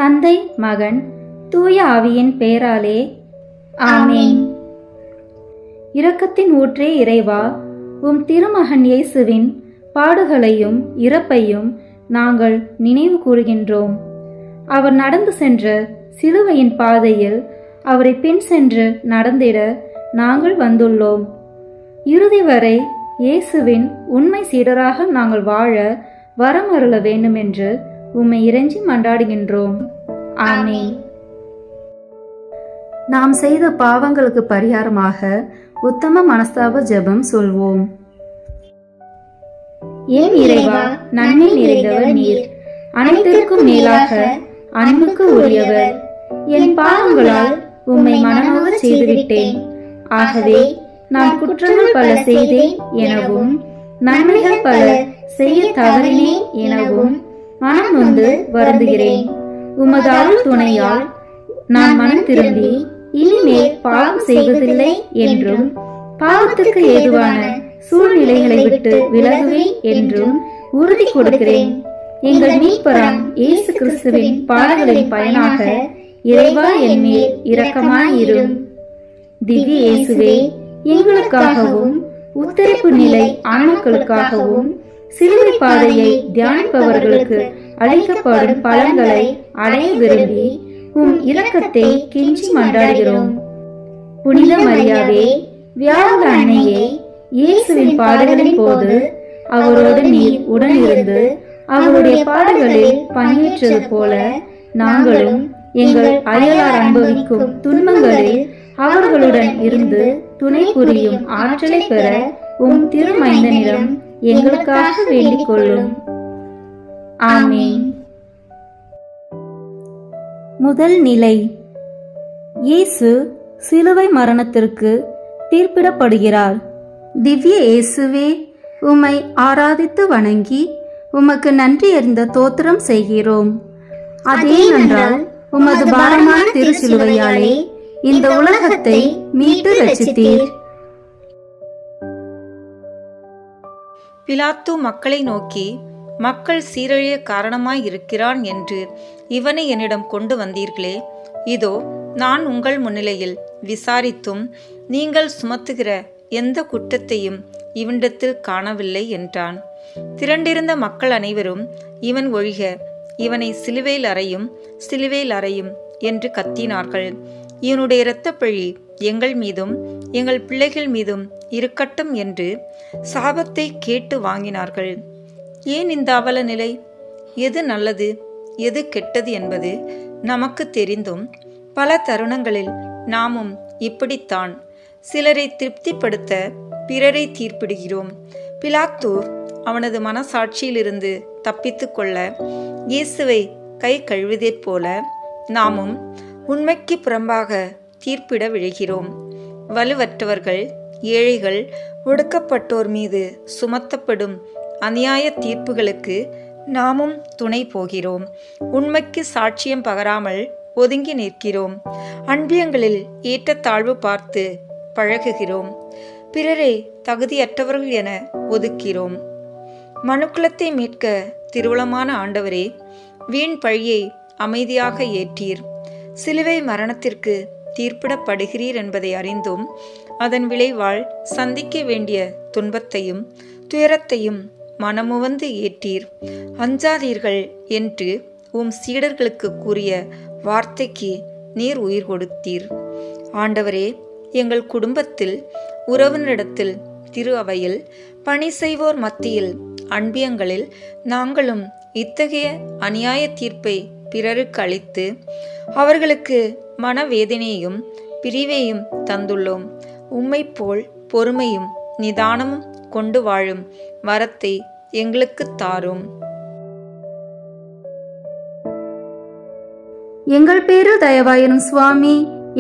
தந்தை, மகன், தூய ஆவியின் பெயராலே ஆமென். இரக்கத்தின் ஊற்றே இறைவா, உம் திருமகன் இயேசுவின் பாடுகளையும் இறப்பையும் நாங்கள் நினைவு கூறுகின்றோம். அவர் நடந்து சென்ற சிலுவையின் பாதையில் அவரை பின் சென்று நடந்திட நாங்கள் வந்துள்ளோம். இறுதி வரை இயேசுவின் உண்மை சீடராக நாங்கள் வாழ வரமருள வேண்டும் என்று உம்மை இறைஞ்சி மன்றாடுகின்றோம். ஆமென். நாம் செய்த பாவங்களுக்கு பரிகாரமாக உத்தம மனஸ்தாப ஜெபம் சொல்வோம். ஏன் இறைவா, நன்மை நிறைந்தவர் நீர், அனைத்திற்கும் மேலாக அன்புக்கு உரியவர். என் பாவங்களால் உம்மை மனநோக செய்துவிட்டேன். ஆகவே நான் குற்றங்கள் பல செய்தேன் எனவும் நன்மைகள் பல செய்ய தவறினேன் எனவும் மனம் நொந்து வருந்துகிறேன். உமது அருள் துணையால் நான் மனம் திரும்பி இனிமேல் பாவம் செய்வதில்லை என்றும் பாவத்துக்கு ஏதுவான சூழ்நிலைகளை விட்டு விலகுவேன் என்றும் உறுதி கொடுக்கிறேன். எங்கள் மீட்பராம் இயேசு கிறிஸ்துவின் பாடுகளின் பயனாக இறைவா என் மேல் இரக்கமாயிரும். திவ்ய இயேசுவே, எங்களுக்காகவும் உத்தரிப்பு நிலை ஆன்மாக்களுக்காகவும் சிலுவை பாதையை தியானிப்பவர்களுக்கு அளிக்கப்படும் பலன்களை அடைய விரும்பி உம் இரக்கத்தை கெஞ்சி மன்றாடுகிறோம். புனித மரியாவே, வியாகுல அன்னையே, இயேசுவின் பாடுகளின் போது அவரோடு நீர் உடனிருந்து அவருடைய பாடுகளில் பங்கேற்றது போல நாங்களும் எங்கள் அயலார் அனுபவிக்கும் துன்பங்களில் அவர்களுடன் இருந்து துணை புரியும் ஆற்றலை பெற உம் திருமைந்தனிடம் எங்களுக்காக வேண்டிக் கொள்ளும். ஆமென். முதல் நிலை. இயேசு சிலுவை மரணத்திற்கு தீர்ப்பிடப்படுகிறார். திவ்ய இயேசுவே, உம்மை ஆராதித்து வணங்கி உமக்கு நன்றி அறிந்த தோத்திரம் செய்கிறோம். அதேனென்றால் உமது பாரமான திருச்சிலுவையாலே இந்த உலகத்தை மீட்டு ரட்சித்தீர். பிலாத்து மக்களை நோக்கி, மக்கள் சீரழிய காரணமாய் இருக்கிறான் என்று இவனை என்னிடம் கொண்டு வந்தீர்களே, இதோ நான் உங்கள் முன்னிலையில் விசாரித்தும் நீங்கள் சுமத்துகிற எந்த குற்றத்தையும் இவனிடத்தில் காணவில்லை என்றான். திரண்டிருந்த மக்கள் அனைவரும் இவன் ஒழிக, இவனை சிலுவையில் அறையும், சிலுவையில் அறையும் என்று கத்தினார்கள். இவனுடைய இரத்தப்பழி எங்கள் மீதும் எங்கள் பிள்ளைகள் மீதும் இருக்கட்டும் என்று சாபத்தை கேட்டு வாங்கினார்கள். ஏன் இந்த அவல நிலை? எது நல்லது எது கெட்டது என்பது நமக்கு தெரிந்தும் பல தருணங்களில் நாமும் இப்படித்தான் சிலரை திருப்திப்படுத்த பிறரை தீர்ப்பிடுகிறோம். பிலாத்து அவனது மனசாட்சியிலிருந்து தப்பித்து கொள்ள இயேசுவை கை கழுவியதைப் போல நாமும் உண்மைக்கு புறம்பாக தீர்ப்பிட விழுகிறோம். வலுவற்றவர்கள், ஏழைகள், ஒடுக்கப்பட்டோர் மீது சுமத்தப்படும் அநியாய தீர்ப்புகளுக்கு நாமும் துணை போகிறோம். உண்மைக்கு சாட்சியம் பகராமல் ஒதுங்கி நிற்கிறோம். அன்பியங்களில் ஏற்றத்தாழ்வு பார்த்து பழகுகிறோம். பிறரை தகுதியற்றவர்கள் என ஒதுக்கிறோம். மனுக்குலத்தை மீட்க திருவுளமான ஆண்டவரே, வீண் பழியை அமைதியாக ஏற்றீர். சிலுவை மரணத்திற்கு தீர்ப்பிடப்படுகிறீர் என்பதை அறிந்தும் அதன் விளைவால் சந்திக்க வேண்டிய துன்பத்தையும் துயரத்தையும் மனமுவந்து ஏற்றீர். அஞ்சாதீர்கள் என்று உம் சீடர்களுக்கு கூறிய வார்த்தைக்கு நீர் உயிர் கொடுத்தீர். ஆண்டவரே, எங்கள் குடும்பத்தில், உறவினரிடத்தில், திரு அவையில், பணி செய்வோர் மத்தியில், அன்பியங்களில் நாங்களும் இத்தகைய அநியாய தீர்ப்பை பிறருக்கு அளித்து அவர்களுக்கு மனவேதனையையும் பிரிவையும் தந்துள்ளோம். உம்மை போல் பொறுமையும் நிதானமும் கொண்டு வாழும் வரத்தை எங்களுக்கு தாரும். எங்கள் பேரில் தயவாயிரும் சுவாமி,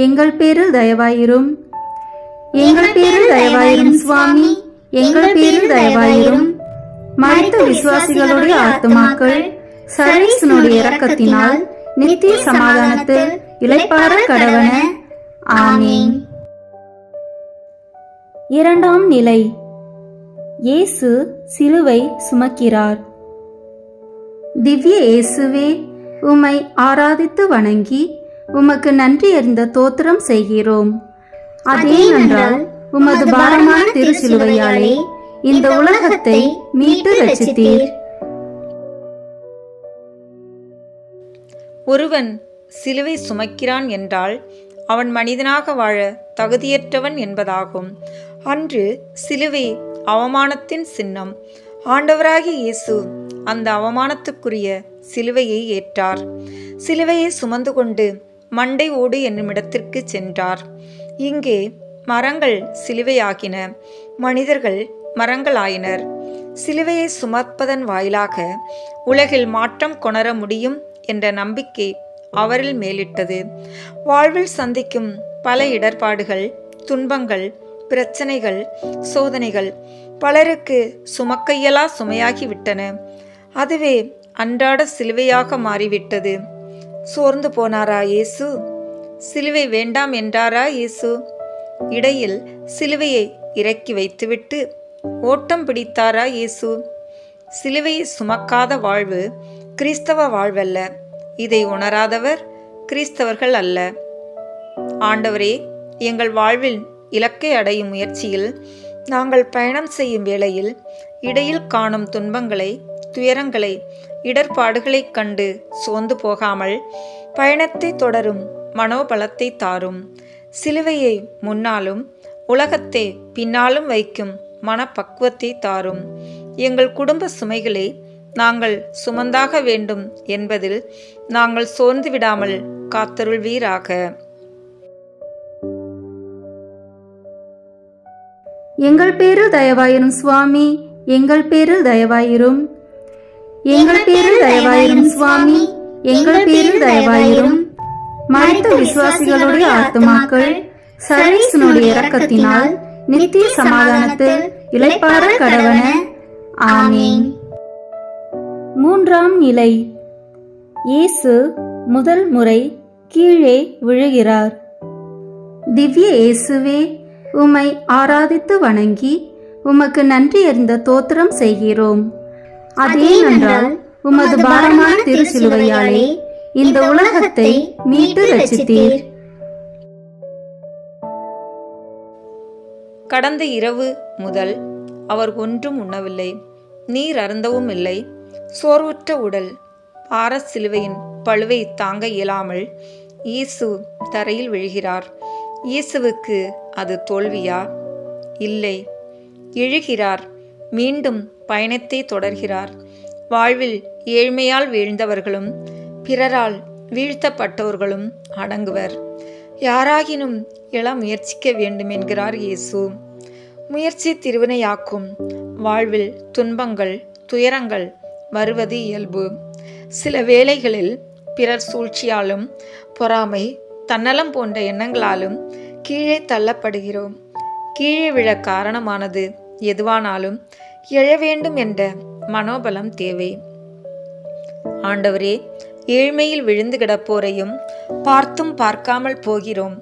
எங்கள் பேரில் தயவாயிரும். எங்கள் பேரில் தயவாயிரும் சுவாமி, எங்கள் பேரில் தயவாயிரும். மரித்த விசுவாசிகளுடைய ஆத்துமாக்கள் சர்வேசனுடைய இரக்கத்தினால் நித்திய சமாதானத்தில் இளைப்பாற கடவன. ஆமென். இரண்டாம் நிலை. இயேசு சிலுவை சுமக்கிறார். திவ்ய இயேசுவே, உம்மை ஆராதித்து வணங்கி உமக்கு நன்றி அறிந்த தோத்திரம் செய்கிறோம். அதேனென்றால் உமது பாரமான திருச்சிலுவையாலே இந்த உலகத்தை மீட்டு ரட்சித்தீர். ஒருவன் சிலுவை சுமக்கிறான் என்றால் அவன் மனிதனாக வாழ தகுதியற்றவன் என்பதாகும். அன்று சிலுவை அவமானத்தின் சின்னம். ஆண்டவராகிய இயேசு அந்த அவமானத்துக்குரிய சிலுவையை ஏற்றார். சிலுவையை சுமந்து கொண்டு மண்டை ஓடு என்னுமிடத்திற்கு சென்றார். இங்கே மரங்கள் சிலுவையாகின, மனிதர்கள் மரங்களாயினர். சிலுவையை சுமப்பதன் வாயிலாக உலகில் மாற்றம் கொணர முடியும் என்ற நம்பிக்கை அவரில் மேலிட்டது. வாழ்வில் சந்திக்கும் பல இடர்பாடுகள், துன்பங்கள், பிரச்சனைகள், சோதனைகள் பலருக்கு சுமக்க இயலா சுமையாகிவிட்டன. அதுவே அன்றாட சிலுவையாக மாறிவிட்டது. சோர்ந்து போனாரா இயேசு? சிலுவை வேண்டாம் என்றாரா இயேசு? இடையில் சிலுவையை இறக்கி வைத்துவிட்டு ஓட்டம் பிடித்தாரா இயேசு? சிலுவையை சுமக்காத வாழ்வு கிறிஸ்தவ வாழ்வல்ல. இதை உணராதவர் கிறிஸ்தவர்கள் அல்ல. ஆண்டவரே, எங்கள் வாழ்வில் இலக்கை அடையும் முயற்சியில் நாங்கள் பயணம் செய்யும் வேளையில் இடையில் காணும் துன்பங்களை, துயரங்களை, இடர்பாடுகளைக் கண்டு சோர்ந்து போகாமல் பயணத்தை தொடரும் மனோபலத்தை தாரும். சிலுவையை முன்னாலும் உலகத்தை பின்னாலும் வைக்கும் மனப்பக்குவத்தை தாரும். எங்கள் குடும்ப சுமைகளை நாங்கள் சுமந்தாக வேண்டும் என்பதில் நாங்கள் சோர்ந்து விடாமல் காத்தருள்வீராக. எங்கள் பேரில் தயவாயிரும் சுவாமி, எங்கள் பேரில் தயவாயிரும். எங்கள் பேரில் தயவாயிரும் சுவாமி, எங்கள் பேரில் தயவாயிரும். மரித்த விசுவாசிகளுடைய ஆத்துமாக்கள் சர்வேசனுடைய இரக்கத்தினால் நித்திய சமாதானத்தில் இளைப்பாற கடவன. ஆமீன். மூன்றாம் நிலை. இயேசு முதல் முறை கீழே விழுகிறார். திவ்ய இயேசுவே, உம்மை ஆராதித்து வணங்கி உமக்கு நன்றி அறிந்த தோத்திரம் செய்கிறோம். அதேனென்றால் உமது பாரமான திருச்சிலுவையாலே இந்த உலகத்தை மீட்டு ரட்சித்தீர். கடந்த இரவு முதல் அவர் ஒன்றும் உண்ணவில்லை, நீர் அருந்தவும் இல்லை. சோர்வுற்ற உடல் பார சிலுவையின் பழுவை தாங்க இயலாமல் இயேசு தரையில் விழுகிறார். இயேசுவுக்கு அது தோல்வியா? இல்லை. எழுகிறார், மீண்டும் பயணத்தை தொடர்கிறார். வாழ்வில் ஏழ்மையால் வீழ்ந்தவர்களும் பிறரால் வீழ்த்தப்பட்டவர்களும் அடங்குவர். யாராகினும் எழ முயற்சிக்க வேண்டும் என்கிறார் இயேசு. முயற்சி திருவினையாக்கும். வாழ்வில் துன்பங்கள், துயரங்கள் வருவது இயல்பு. சில வேளைகளில் பிறர் சூழ்ச்சியாலும் பொறாமை, தன்னலம் போன்ற எண்ணங்களாலும் கீழே தள்ளப்படுகிறோம். கீழே விழ காரணமானது எதுவானாலும் எழ வேண்டும் என்ற மனோபலம் தேவை. ஆண்டவரே, ஏழ்மையில் விழுந்து கிடப்போரையும் பார்த்தும் பார்க்காமல் போகிறோம்.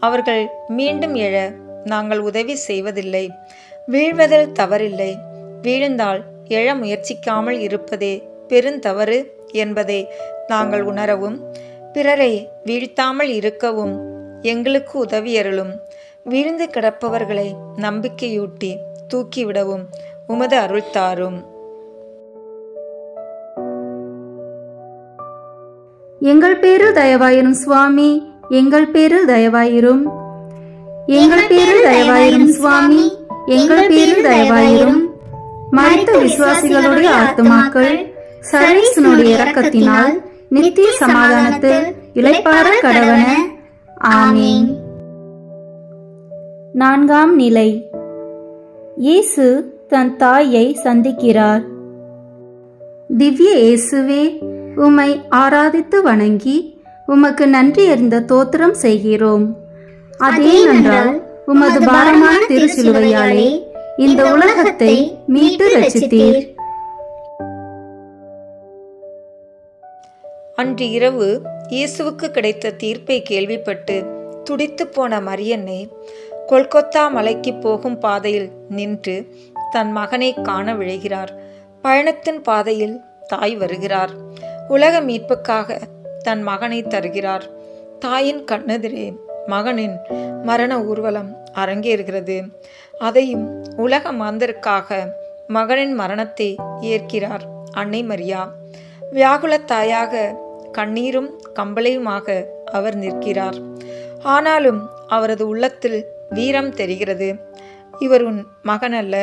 அவர்கள் மீண்டும் எழ நாங்கள் உதவி செய்வதில்லை. வீழ்வதில் தவறில்லை. வீழ்ந்தால் எழ முயற்சிக்காமல் இருப்பதே பெருந்தவறு என்பதை நாங்கள் உணரவும், பிறரை வீழ்த்தாமல் இருக்கவும் எங்களுக்கு உதவியருளும். வீழ்ந்து கிடப்பவர்களை நம்பிக்கையூட்டி தூக்கிவிடவும் உமது அருள் தாரும். எங்கள் பேரில் தயவாயிரும் சுவாமி, எங்கள் பேரில் தயவாயிரும். எங்கள் பேரில் தயவாயிரும் சுவாமி, எங்கள் பேரில் தயவாயிரும். மரித்த விசுவாசிகளுடைய ஆத்துமாக்கள் சர்வேசனுடைய இரக்கத்தினால் நித்திய சமாதானத்தில் இளைப்பாற கடவன. ஆமீன். நான்காம் நிலை. இயேசு தன் தாயை சந்திக்கிறார். திவ்ய இயேசுவே, உம்மை ஆராதித்து வணங்கி உமக்கு நன்றி அறிந்த தோத்திரம் செய்கிறோம். அதேனென்றால் உமது பாரமான திருச்சிலுவையாலே இந்த உலகத்தை மீட்டு ரட்சித்தீர். அன்று இரவு இயேசுவுக்கு கிடைத்த தீர்ப்பை கேள்விப்பட்டு துடித்து போன மரியன்னை கொல்கொத்தா மலைக்கு போகும் பாதையில் நின்று தன் மகனை காண விழைகிறார். பயணத்தின் பாதையில் தாய் வருகிறார். உலக மீட்புக்காக தன் மகனை தருகிறார். தாயின் கண்ணெதிரே மகனின் மரண ஊர்வலம் அரங்கேறுகிறது. அதையும் உலக மாந்தருக்காக மகனின் மரணத்தை ஏற்கிறார் அன்னை மரியா. வியாகுல தாயாக கண்ணீரும் கம்பளையுமாக அவர் நிற்கிறார். ஆனாலும் அவரது உள்ளத்தில் வீரம் தெரிகிறது. இவர் உன் மகன் அல்ல,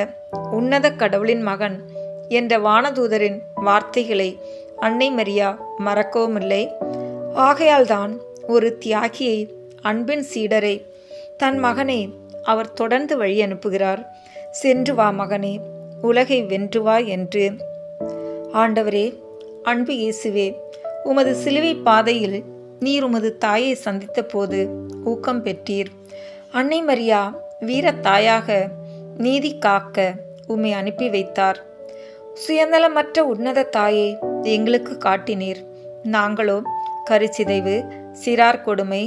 உன்னத கடவுளின் மகன் என்ற வானதூதரின் வார்த்தைகளை அன்னை மரியா மறக்கவும் இல்லை. ஆகையால்தான் ஒரு தியாகியை, அன்பின் சீடரை, தன் மகனை அவர் தொடர்ந்து வழி அனுப்புகிறார். சென்று வா மகனே, உலகை வென்று வா என்று. ஆண்டவரே, அன்பு இயேசுவே, உமது சிலுவை பாதையில் நீர் உமது தாயை சந்தித்த போது ஊக்கம் பெற்றீர். அன்னை மரியா வீர தாயாக நீதி காக்க உம்மை அனுப்பி வைத்தார். சுயநலமற்ற உன்னத தாயை எங்களுக்கு காட்டினீர். நாங்களோ கருச்சிதைவு, சிறார் கொடுமை,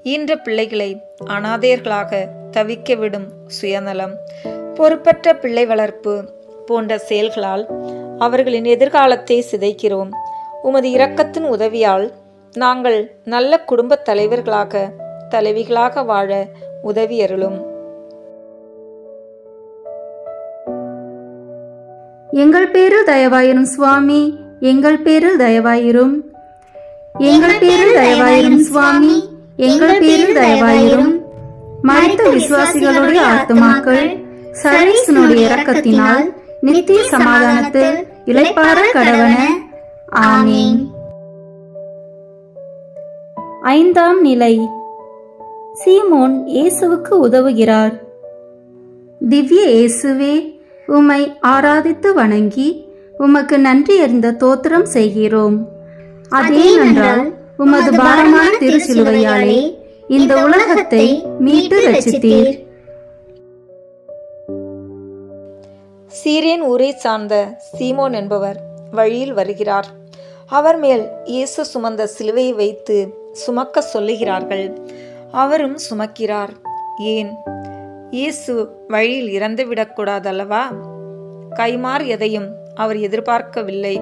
ஈன்ற பிள்ளைகளை அனாதையர்களாக தவிக்க விடும் சுயநலம், பொறுப்பற்ற பிள்ளை வளர்ப்பு போன்ற செயல்களால் அவர்களின் எதிர்காலத்தை சிதைக்கிறோம். உமது இரக்கத்தின் உதவியால் நாங்கள் நல்ல குடும்ப தலைவர்களாக, தலைவிகளாக வாழ உதவியருளும். எங்கள் பேரில் தயவாயிரும் சுவாமி, எங்கள் பேரில் தயவாயிரும். எங்கள் பேரில் தயவாயிரும் சுவாமி, எங்கள் பேரில் தயவாயிரும். மரித்த விசுவாசிகளுடைய ஆத்துமாக்கள் சர்வேசனுடைய இரக்கத்தினால் நித்திய சமாதானத்தில் இளைப்பாற கடவன. ஆமீன். ஐந்தாம் நிலை. சீமோன் இயேசுவுக்கு உதவுகிறார். திவ்ய இயேசுவே, உம்மை ஆராதித்து வணங்கி உமக்கு நன்றி அறிந்த தோத்திரம் செய்கிறோம். அதேனென்றால் உமது பாரமான திருச்சிலுவையாலே இந்த உலகத்தை மீட்டு ரட்சித்தீர். சீரேன் ஊரை சார்ந்த சீமோன் என்பவர் வழியில் வருகிறார். அவர் மேல் இயேசு சுமந்த சிலுவையை வைத்து சுமக்க சொல்லுகிறார்கள். அவரும் சுமக்கிறார். ஏன்? இயேசு வழியில் இறந்துவிடக்கூடாதல்லவா? கைமாறு எதையும் அவர் எதிர்பார்க்கவில்லை.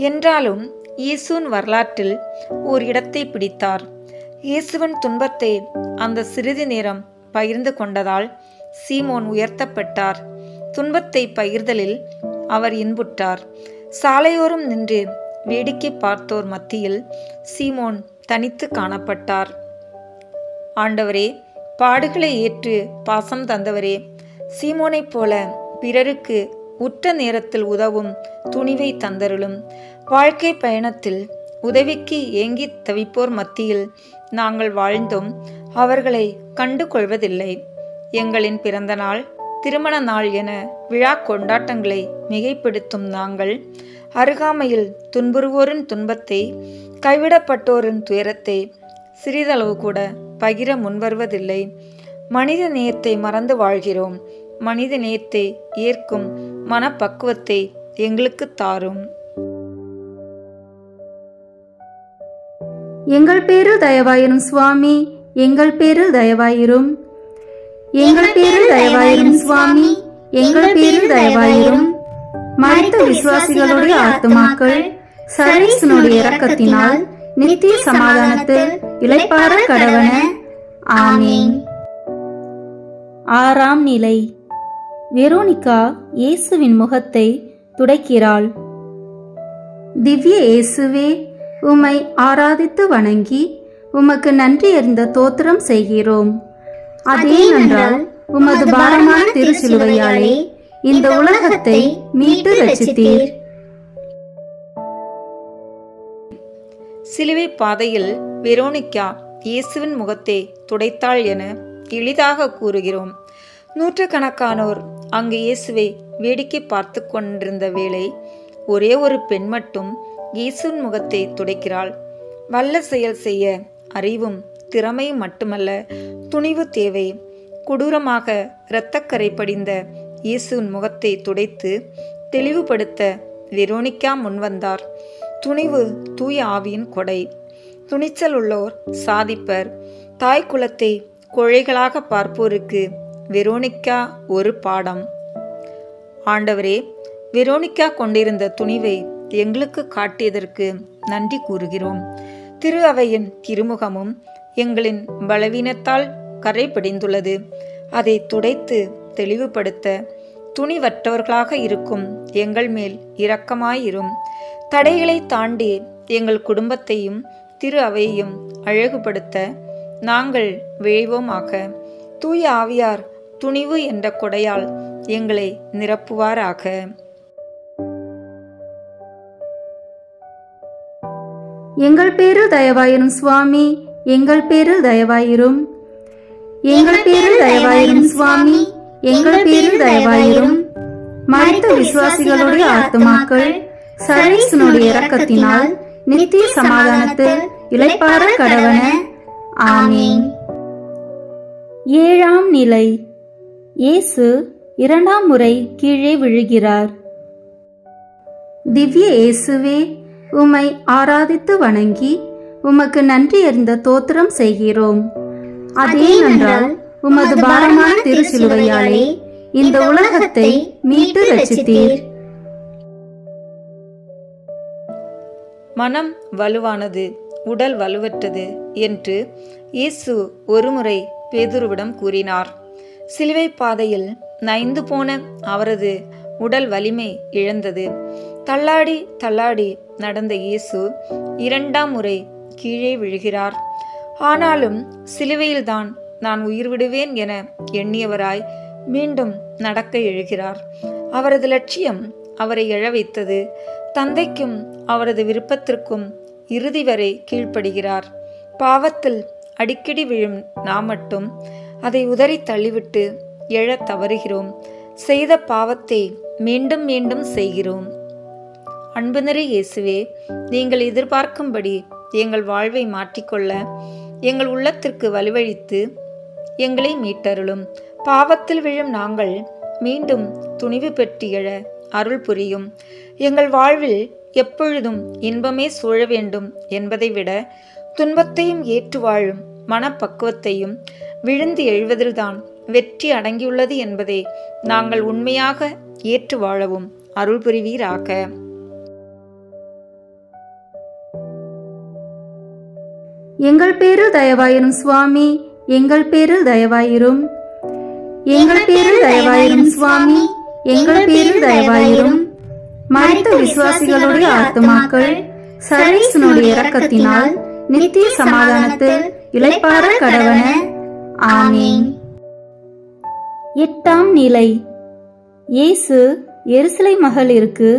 என்றாலும் இயேசுவின் வரலாற்றில் ஓர் இடத்தை பிடித்தார். இயேசுவின் துன்பத்தை அந்த சிறிது நேரம் பகிர்ந்து கொண்டதால் சீமோன் உயர்த்தப்பட்டார். துன்பத்தை பகிர்தலில் அவர் இன்புற்றார். சாலையோரம் நின்று வேடிக்கை பார்த்தோர் மத்தியில் சீமோன் தனித்து காணப்பட்டார். ஆண்டவரே, பாடுகளை ஏற்று பாசம் தந்தவரே, சீமோனைப் போல பிறருக்கு உற்ற நேரத்தில் உதவும் துணிவை தந்தருளும். வாழ்க்கை பயணத்தில் உதவிக்கு ஏங்கி தவிப்போர் மத்தியில் நாங்கள் வாழ்ந்தோம், அவர்களை கண்டு கொள்வதில்லை. எங்களின் பிறந்த நாள், திருமண நாள் என விழா கொண்டாட்டங்களை மிகைப்படுத்தும் நாங்கள் அருகாமையில் துன்புறுவோரின் துன்பத்தை, கைவிடப்பட்டோரின் துயரத்தை சிறிதளவு கூட பகிர முன்வருவதில்லை. மனித நேயத்தை மறந்து வாழ்கிறோம். மனித நேயத்தை ஏற்கும் மனப்பக்குவத்தை எங்களுக்கு தாரும். எங்கள் பேரில் தயவாயிரும் சுவாமி, எங்கள் பேரில் தயவாயிரும். எங்கள் பேரில் தயவாயிரும் சுவாமி, எங்கள் பேரில் தயவாயிரும். மரித்த விசுவாசிகளுடைய ஆத்துமாக்கள் சர்வேசனுடைய இரக்கத்தினால் நித்திய சமாதானத்தில் இளைப்பாற கடவன. ஆமீன். ஆறாம் நிலை. வெரோனிகா இயேசுவின் முகத்தை துடைக்கிறாள். திவ்ய இயேசுவே, உம்மை ஆராதித்து வணங்கி உமக்கு நன்றி அறிந்த தோத்திரம் செய்கிறோம். அதேனென்றால் உமது பாரமான திருச்சிலுவையாலே இந்த உலகத்தை மீட்டு ரட்சித்தீர். சிலுவை பாதையில் வெரோனிகா இயேசுவின் முகத்தை துடைத்தாள் என எளிதாக கூறுகிறோம். நூற்றுக்கணக்கானோர் அங்கு இயேசுவை வேடிக்கை பார்த்து கொண்டிருந்த வேளை ஒரே ஒரு பெண் மட்டும் இயேசுவின் முகத்தை துடைக்கிறாள். வல்ல செயல் செய்ய அறிவும் திறமையும் மட்டுமல்ல, துணிவு தேவை. கொடூரமாக இரத்தக்கரை படிந்த இயேசுவின் முகத்தை துடைத்து தெளிவுபடுத்த வெரோனிகா முன்வந்தார். துணிவு தூய ஆவியின் கொடை. துணிச்சல் உள்ளோர் சாதிப்பர். தாய் குலத்தை கொழைகளாக பார்ப்போருக்கு வெரோனிகா ஒரு பாடம். ஆண்டவரே, வெரோனிகா கொண்டிருந்த துணிவை எங்களுக்கு காட்டியதற்கு நன்றி கூறுகிறோம். திரு அவையின் திருமுகமும் எங்களின் பலவீனத்தால் கரை படிந்துள்ளது. அதை துடைத்து தெளிவுபடுத்த துணிவற்றவர்களாக இருக்கும் எங்கள் மேல் இரக்கமாயிரும். தடைகளை தாண்டி எங்கள் குடும்பத்தையும் திரு அவையையும் அழகுபடுத்த நாங்கள் விழைவோமாக. தூய ஆவியார் துணிவு என்ற கொடையால் எங்களை நிரப்புவாராக. எங்கள் பேரில் தயவாயிரும் சுவாமி, எங்கள் பேரில் தயவாயிரும். எங்கள் பேரில் தயவாயிரும் சுவாமி, எங்கள் பேரில் தயவாயிரும். மரித்த விசுவாசிகளுடைய ஆத்துமாக்கள் சர்வேசனுடைய இரக்கத்தினால் நித்திய சமாதானத்தில் இளைப்பாற கடவன. ஆமீன். ஏழாம் நிலை. இயேசு இரண்டாம் முறை கீழே விழுகிறார். திவ்ய இயேசுவே, உம்மை ஆராதித்து வணங்கி உமக்கு நன்றி அறிந்த தோத்திரம் செய்கிறோம். அதேனென்றால் உமது பாரமான திருச்சிலுவையாலே இந்த உலகத்தை மீட்டு ரட்சித்தீர். மனம் வலுவானது, உடல் வலுவற்றது என்று இயேசு ஒருமுறை பேதுருவிடம் கூறினார். சிலுவை பாதையில் நைந்து போன அவரது உடல் வலிமை இழந்தது. தள்ளாடி தள்ளாடி நடந்த இயேசு இரண்டாம் முறை கீழே விழுகிறார். ஆனாலும் சிலுவையில்தான் நான் உயிர் விடுவேன் என எண்ணியவராய் மீண்டும் நடக்க எழுகிறார். அவரது லட்சியம் அவரை எழ வைத்தது. தந்தைக்கும் அவரது விருப்பத்திற்கும் இறுதி வரை கீழ்ப்படுகிறார். பாவத்தில் அடிக்கடி விழும் நாம் மட்டும் அதை உதறி தள்ளிவிட்டு எழத் தவறுகிறோம். செய்த பாவத்தை மீண்டும் மீண்டும் செய்கிறோம். அன்பு நிறை இயேசுவே, நீங்கள் எதிர்பார்க்கும்படி எங்கள் வாழ்வை மாற்றிக்கொள்ள எங்கள் உள்ளத்திற்கு வலுவழித்து எங்களை மீட்டருளும். பாவத்தில் விழும் நாங்கள் மீண்டும் துணிவு பெற்று எழ அருள் புரியும். எங்கள் வாழ்வில் எப்பொழுதும் இன்பமே சூழ வேண்டும் என்பதை விட துன்பத்தையும் ஏற்று வாழும் மனப்பக்குவத்தையும் விழுந்து எழுவதில்தான் வெற்றி அடங்கியுள்ளது என்பதை நாங்கள் உண்மையாக ஏற்று வாழவும் அருள் புரிவீராக. எங்கள் பேரில் தயவாயிரும் சுவாமி, எங்கள் பேரில் தயவாயிரும். எங்கள் பேரில் தயவாயிரும் சுவாமி, எங்கள் பேரில் தயவாயிரும். மரித்த விசுவாசிகளுடைய ஆத்துமாக்கள் சர்வேசனுடைய இரக்கத்தினால் நித்திய சமாதானத்தில் இளைப்பாற கடவன. ஆமீன். எட்டாம் நிலை. இயேசு எருசலேம் மகளிருக்கு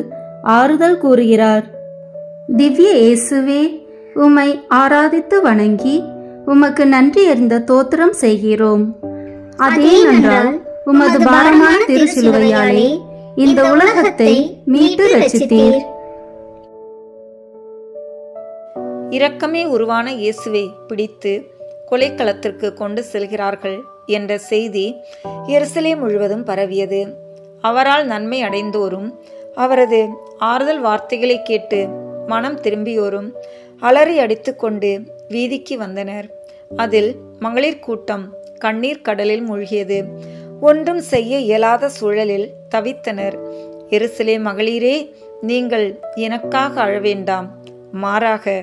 ஆறுதல் கூறுகிறார். திவ்ய இயேசுவே, உம்மை ஆராதித்து வணங்கி உமக்கு நன்றி அறிந்த தோத்திரம் செய்கிறோம். அதேனென்றால் உமது பாரமான திருச்சிலுவையாலே இந்த உலகத்தை மீட்டு ரட்சித்தீர். இரக்கமே உருவான இயேசுவை பிடித்து கொலைக்களத்திற்கு கொண்டு செல்கிறார்கள் என்ற செய்தி எருசலேம் முழுவதும் பரவியது. அவரால் நன்மை அடைந்தோரும் அவரது ஆறுதல் வார்த்தைகளை கேட்டு மனம் திரும்பியோரும் அலறி அடித்துக்கொண்டு வீதிக்கு வந்தனர். அதில் மகளிர் கூட்டம் கண்ணீர் கடலில் மூழ்கியது. ஒன்றும் செய்ய இயலாத சூழலில் தவித்தனர். எருசலேம் மகளிரே, நீங்கள் எனக்காக அழ வேண்டாம், மாறாக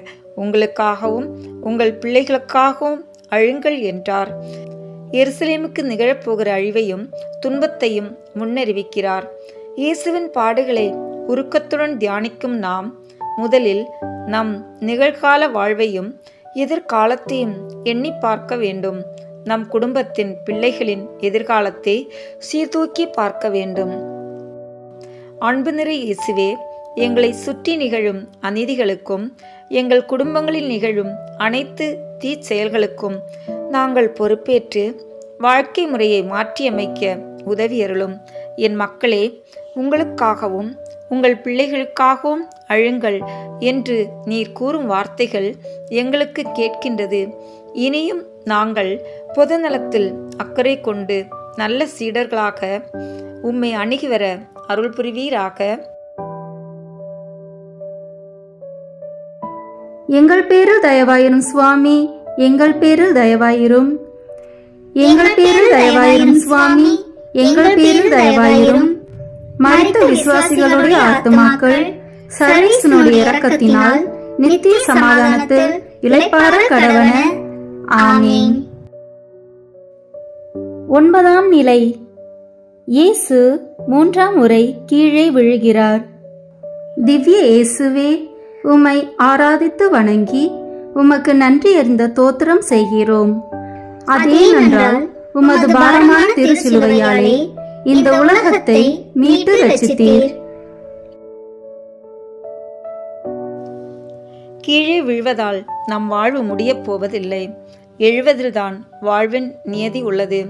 உங்களுக்காகவும் உங்கள் பிள்ளைகளுக்காகவும் அழுங்கள் என்றார். எருசலேமுக்கு நிகழப்போகிற அழிவையும் துன்பத்தையும் முன்னறிவிக்கிறார். இயேசுவின் பாடுகளை உருக்கத்துடன் தியானிக்கும் நாம் முதலில் நம் நிகழ்கால வாழ்வையும் எதிர்காலத்தையும் எண்ணி பார்க்க வேண்டும். நம் குடும்பத்தின் பிள்ளைகளின் எதிர்காலத்தை சீர்தூக்கி பார்க்க வேண்டும். அன்பு நிறை இயேசுவே, எங்களை சுற்றி நிகழும் அநீதிகளுக்கும் எங்கள் குடும்பங்களில் நிகழும் அனைத்து தீச்செயல்களுக்கும் நாங்கள் பொறுப்பேற்று வாழ்க்கை முறையை மாற்றியமைக்க உதவியருளும். என் மக்களே, உங்களுக்காகவும் உங்கள் பிள்ளைகளுக்காகவும் அழுங்கள் என்று நீர் கூறும் வார்த்தைகள் எங்களுக்கு கேட்கின்றது. இனியும் நாங்கள் பொதுநலத்தில் அக்கறை கொண்டு நல்ல சீடர்களாக உம்மை அணுகி வர அருள் புரிவீராக. எங்கள் பேரில் தயவாயிரும் சுவாமி, எங்கள் பேரில் தயவாயிரும். எங்கள் பேரில் தயவாயிரும் சுவாமி, எங்கள் பேரில் தயவாயிரும். மரித்த விசுவாசிகளுடைய ஆத்துமாக்கள் சர்வேசனுடைய இரக்கத்தினால் நித்திய சமாதானத்தில் இளைப்பாற கடவன. ஆமீன். 9ஆம் நிலை. இயேசு 3ஆம் முறை கீழே விழுகிறார். திவ்ய இயேசுவே, உம்மை ஆராதித்து வணங்கி உமக்கு நன்றி அறிந்த தோத்திரம் செய்கிறோம். அதேனென்றால் உமது பாரமான திருச்சிலுவையாலே இந்த உலகத்தை மீட்டு ரட்சித்தீர். கீழே விழுவதால் நம் வாழ்வு முடியப் போவதில்லை. எழுவதில்தான் வாழ்வின் நியதி உள்ளது.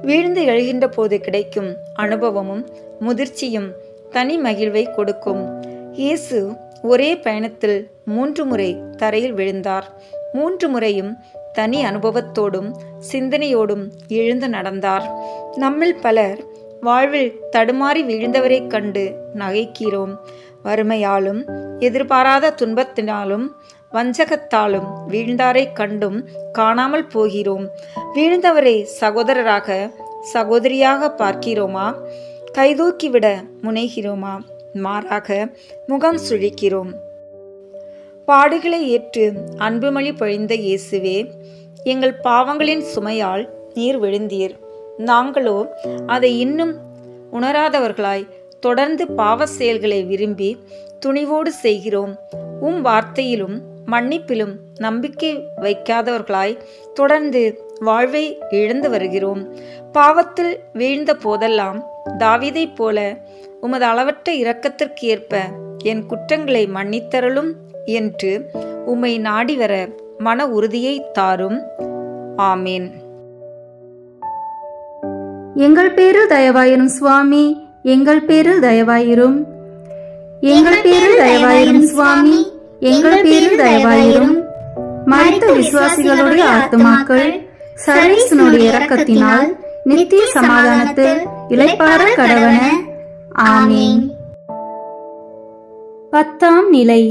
வீழ்ந்து எழுகின்ற போது கிடைக்கும் அனுபவமும் முதிர்ச்சியும் தனி மகிழ்வை கொடுக்கும். இயேசு ஒரே பயணத்தில் 3 முறை தரையில் விழுந்தார். 3 முறையும் தனி அனுபவத்தோடும் சிந்தனையோடும் எழுந்து நடந்தார். நம்மில் பலர் வாழ்வில் தடுமாறி வீழ்ந்தவரை கண்டு நகைக்கிறோம். வறுமையாலும் எதிர்பாராத துன்பத்தினாலும் வஞ்சகத்தாலும் வீழ்ந்தாரை கண்டும் காணாமல் போகிறோம். வீழ்ந்தவரை சகோதரராக சகோதரியாக பார்க்கிறோமா? கைதூக்கிவிட முனைகிறோமா? மாறாக முகம் சுழிக்கிறோம். பாடுகளை ஏற்று அன்புமொழி பொழிந்த இயேசுவே, எங்கள் பாவங்களின் சுமையால் நீர் விழுந்தீர். நாங்களோ அதை இன்னும் உணராதவர்களாய் தொடர்ந்து பாவ செயல்களை விரும்பி துணிவோடு செய்கிறோம். வார்த்தையிலும் மன்னிப்பிலும் நம்பிக்கை வைக்காதவர்களாய் தொடர்ந்து வாழ்வை இழந்து வருகிறோம். பாவத்தில் வீழ்ந்த போதெல்லாம் தாவீதைப் போல உமது அளவற்ற இரக்கத்திற்கு ஏற்ப என் குற்றங்களை மன்னித்தருளும் என்று உம்மை நாடி வர மன உறுதியை தாரும். ஆமீன். எங்கள் பேரில் தயவாயிரும் சுவாமி, எங்கள் பேரில் தயவாயிரும். எங்கள் பேரில் தயவாயிரும் சுவாமி, எங்கள் பேரில் தயவாயிரும். மரித்த விசுவாசிகளுடைய ஆத்துமாக்கள் சர்வேசனுடைய இரக்கத்தினால் நித்திய சமாதானத்தில் இளைப்பாற கடவன. ஆமீன். 10ஆம் நிலை.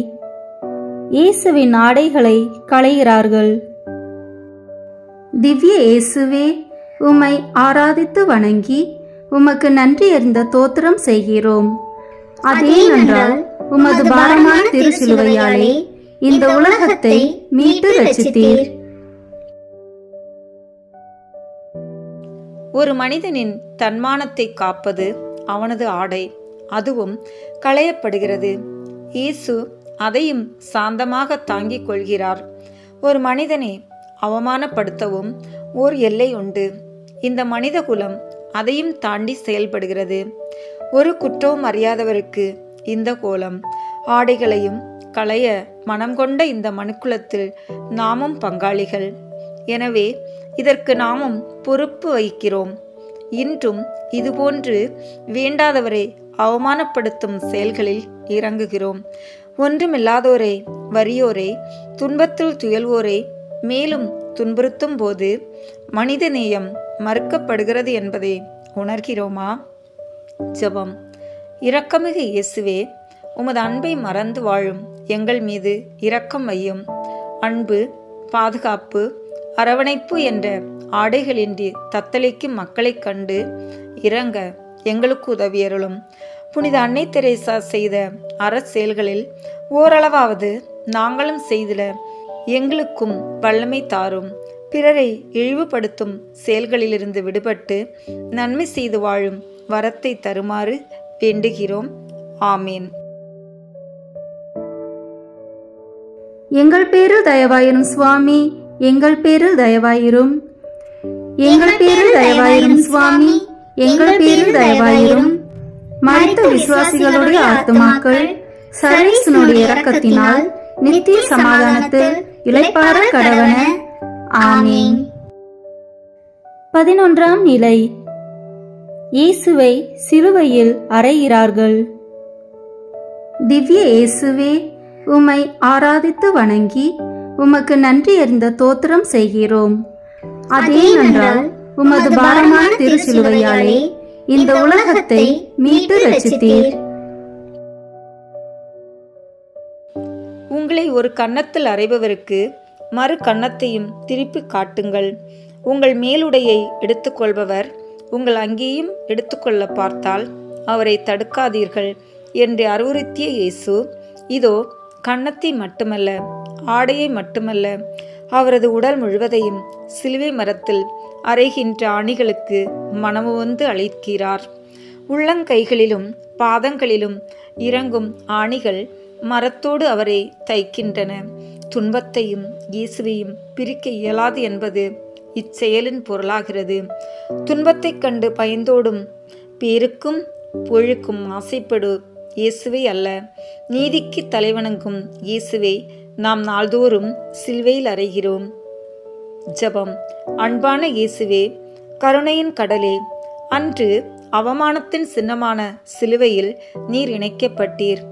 இயேசுவின் ஆடைகளை களைகிறார்கள். திவ்ய இயேசுவே, உம்மை ஆராதித்து வணங்கி உமக்கு நன்றி அறிந்த தோத்திரம் செய்கிறோம். அதேனென்றால் உமது பாரமான திருச்சிலுவையாலே இந்த உலகத்தை மீட்டு ரட்சித்தீர். ஒரு மனிதனின் தன்மானத்தை காப்பது அவனது ஆடை. அதுவும் களையப்படுகிறது. இயேசு அதையும் சாந்தமாக தாங்கிக் கொள்கிறார். ஒரு மனிதனை அவமானப்படுத்தவும் ஓர் எல்லை உண்டு. இந்த மனித குலம் அதையும் தாண்டி செயல்படுகிறது. ஒரு குற்றமும் அறியாதவருக்கு இந்த கோலம். ஆடைகளையும் களைய மனம் கொண்ட இந்த மனுக்குலத்தில் நாமும் பங்காளிகள். எனவே இதற்கு நாமும் பொறுப்பு வகிக்கிறோம். இன்றும் இதுபோன்று வேண்டாதவரை அவமானப்படுத்தும் செயல்களில் இறங்குகிறோம். ஒன்றுமில்லாதோரை, வறியோரை, துன்பத்தில் துயல்வோரை மேலும் துன்புறுத்தும் போது மனிதநேயம் மறுக்கப்படுகிறது என்பதை உணர்கிறோமா? ஜெபம். இரக்கமிகு இயேசுவே, உமது அன்பை மறந்து வாழும் எங்கள் மீது இரக்கம் வையும். அன்பு, பாதுகாப்பு, அரவணைப்பு என்ற ஆடைகளின்றி தத்தளிக்கும் மக்களைக் கண்டு இறங்க எங்களுக்கு உதவியருளும். புனித அன்னை தெரேசா செய்த அறச்செயல்களில் ஓரளவாவது நாங்களும் செய்திட எங்களுக்கும் வல்லமை தாரும். பிறரை இழிவுபடுத்தும் செயல்களிலிருந்து விடுபட்டு நன்மை செய்து வாழும் வரத்தை தருமாறு வேண்டுகிறோம். ஆமீன். எங்கள் பேரில் தயவாயிரும் சுவாமி, எங்கள் பேரில் தயவாயிரும். எங்கள் பேரில் தயவாயிரும் சுவாமி, எங்கள் பேரில் தயவாயிரும். மரித்த விசுவாசிகளுடைய ஆத்துமாக்கள் சர்வேசனுடைய இரக்கத்தினால் நித்திய சமாதானத்தில் இளைப்பாற கடவன. ஆமீன். 11ஆம் நிலை. இயேசுவை சிலுவையில் அறைகிறார்கள். திவ்ய இயேசுவே, உம்மை ஆராதித்து வணங்கி உமக்கு நன்றி அறிந்த தோத்திரம் செய்கிறோம். அதேனென்றால் உமது பாரமான திருச்சிலுவையாலே இந்த உலகத்தை மீட்டு ரட்சித்தீர். உங்களை ஒரு கன்னத்தில் அறைபவருக்கு மறு கன்னத்தையும் திருப்பி காட்டுங்கள். உங்கள் மேலுடையை எடுத்துக்கொள்பவர் உங்கள் அங்கேயும் எடுத்துக்கொள்ள பார்த்தால் அவரை தடுக்காதீர்கள் என்று அறிவுறுத்திய இயேசு, இதோ கன்னத்தை மட்டுமல்ல, ஆடையை மட்டுமல்ல, அவரது உடல் முழுவதையும் சிலுவை மரத்தில் அறைகின்ற ஆணிகளுக்கு மனமுவந்து அழைக்கிறார். உள்ளங்கைகளிலும் பாதங்களிலும் இறங்கும் ஆணிகள் மரத்தோடு அவரை தைக்கின்றன. துன்பத்தையும் இயேசுவையும் பிரிக்க இயலாது என்பது இச்செயலின் பொருளாகிறது. துன்பத்தைக் கண்டு பயந்தோடும் பேருக்கும் பொழுக்கும் ஆசைப்படு இயேசுவை அல்ல, நீதிக்கு தலைவணங்கும் இயேசுவை நாம் நாள்தோறும் சிலுவையில் அறைகிறோம். ஜெபம். அன்பான இயேசுவே, கருணையின் கடலே, அன்று அவமானத்தின் சின்னமான சிலுவையில் நீர் இணைக்கப்பட்டீர்.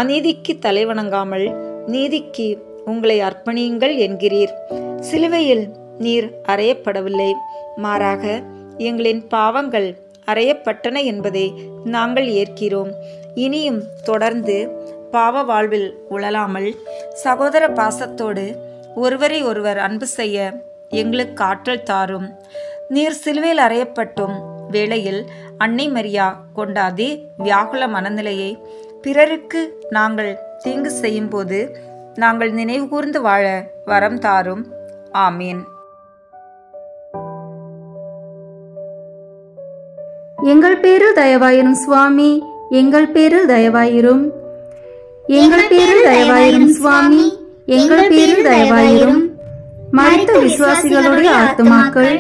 அநீதிக்கு தலைவணங்காமல் நீதிக்கு உங்களை அர்ப்பணியுங்கள் என்கிறீர். சிலுவையில் நீர் அறையப்படவில்லை, மாறாக எங்களின் பாவங்கள் அறையப்பட்டன என்பதை நாங்கள் ஏற்கிறோம். இனியும் தொடர்ந்து பாவ வாழ்வில் உழலாமல் சகோதர பாசத்தோடு ஒருவரை ஒருவர் அன்பு செய்ய எங்களுக்கு ஆற்றல் தாரும். நீர் சிலுவையில் அறையப்பட்டும் வேளையில் அன்னை மரியா கொண்ட அதே வியாகுல மனநிலையை பிறருக்கு நாங்கள் தீங்கு செய்யும் போது நாங்கள் நினைவு கூர்ந்து வாழ வரம் தாரும். ஆமீன். எங்கள் பேரில் தயவாயிரும் சுவாமி, எங்கள் பேரில் தயவாயிரும். எங்கள் பேரில் தயவாயிரும் சுவாமி, எங்கள் பேரில் தயவாயிரும். மரித்த விசுவாசிகளுடைய ஆத்துமாக்கள்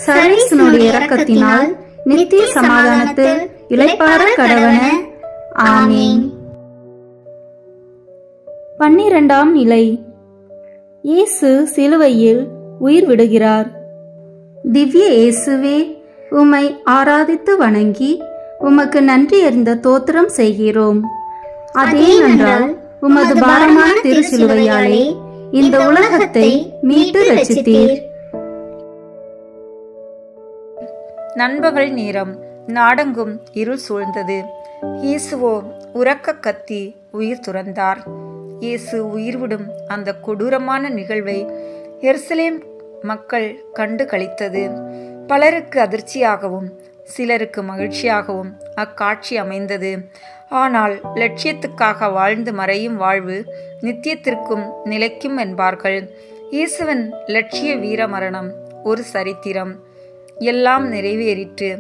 சர்வேசனுடைய இரக்கத்தினால் நித்திய சமாதானத்தில் இளைப்பாற கடவன. ஆமீன். 12ஆம் நிலை. இயேசு சிலுவையில் உயிர் விடுகிறார். திவ்ய இயேசுவே, உம்மை ஆராதித்து வணங்கி உமக்கு நன்றி அறிந்த தோத்திரம் செய்கிறோம். அதேனென்றால் உமது பாரமான திருச்சிலுவையாலே இந்த உலகத்தை மீட்டு ரட்சித்தீர். நண்பகல் நேரம். நாடெங்கும் இருள் சூழ்ந்தது. இயேசுவோ உரக்க கத்தி உயிர் துறந்தார். இயேசு உயிர்விடும் அந்த கொடூரமான நிகழ்வை எருசலேம் மக்கள் கண்டு களித்தது. பலருக்கு அதிர்ச்சியாகவும் சிலருக்கு மகிழ்ச்சியாகவும் அக்காட்சி அமைந்தது. ஆனால் லட்சியத்துக்காக வாழ்ந்து மறையும் வாழ்வு நித்தியத்திற்கும் நிலைக்கும் என்பார்கள். இயேசுவின் லட்சிய வீர மரணம் ஒரு சரித்திரம். எல்லாம் நிறைவேறிற்று